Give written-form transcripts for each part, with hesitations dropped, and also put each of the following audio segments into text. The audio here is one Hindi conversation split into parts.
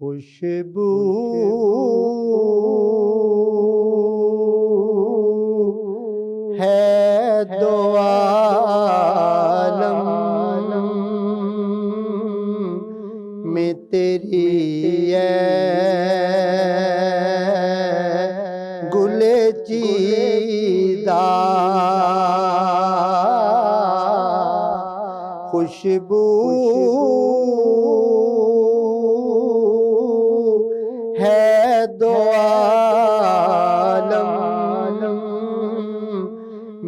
खुशबू है दो आलम में तेरी गुले चीदा खुशबू है दो आलम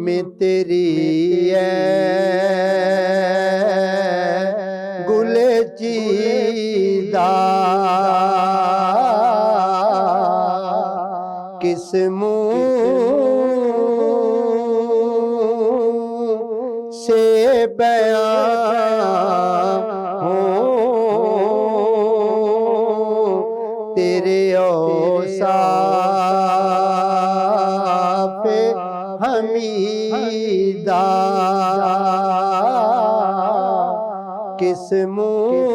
में तेरी गुले चीदा किस मुँह से बयां हो तेरे औसाफ हमीदा किस मुँह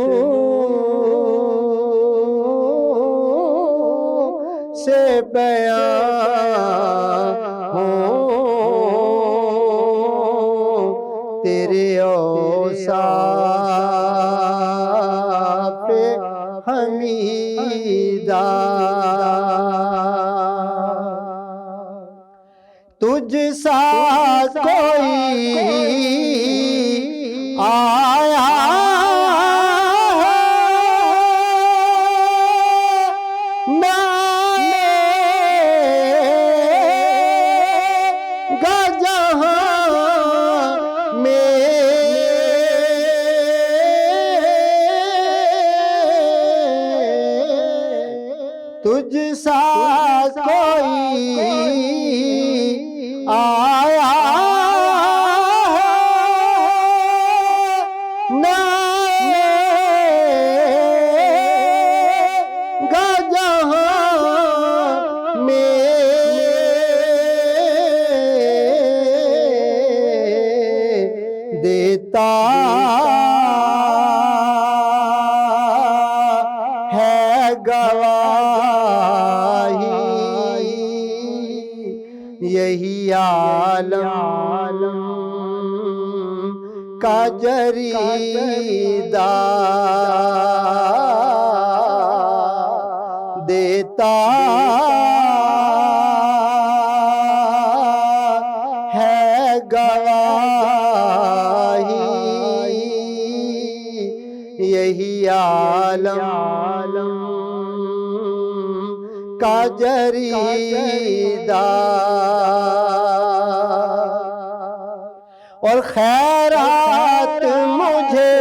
से बयां हो तेरे औसाफ हमीदा तुझ सा कोई आया तुझ सा कोई आया ना जहां में देता है गवाही यही आलम का जरीदा देता है गवाही यही आलम का जरीदा और खैरात मुझे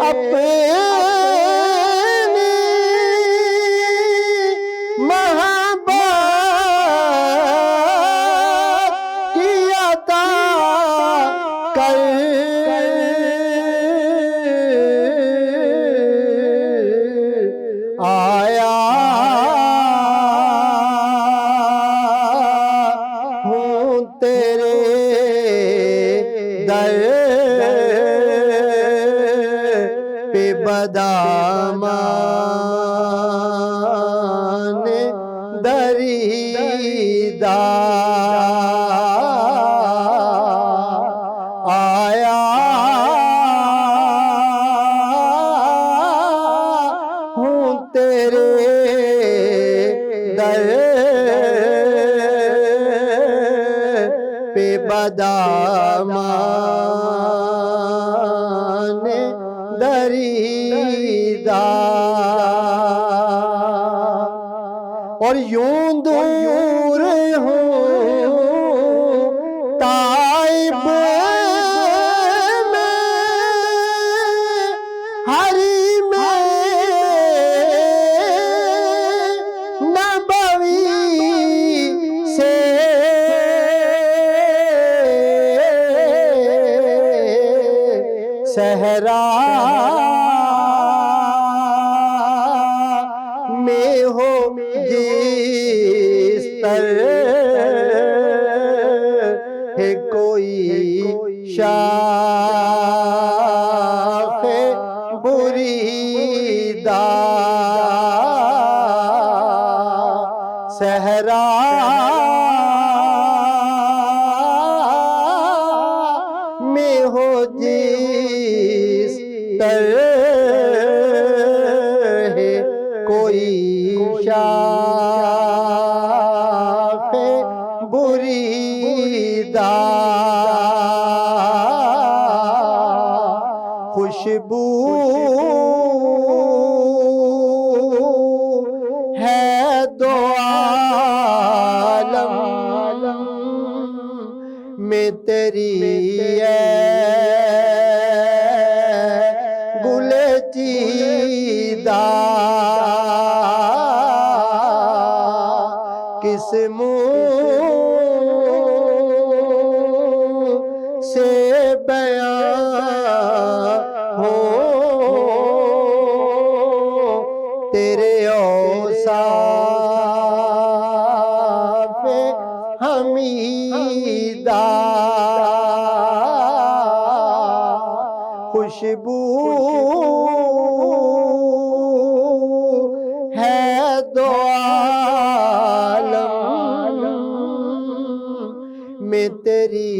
अपनी मोहब्बत की अता कर आया हूँ तेरे दर पे बदामान दरीदा आया हूँ तेरे दर पे बदामान दरीदा और यूं दूर हूँ ताइब में हरी में नबवी से सहरा में हो जिस तरह है कोई शाख बुरी जिस तरह कोई शाखे बुरीदा खुशबू है दो आलम में तेरी गुले चीदा किस मुँह से बयां हो तेरे औसाफ हमीदा खुशबू है दो आलम में तेरी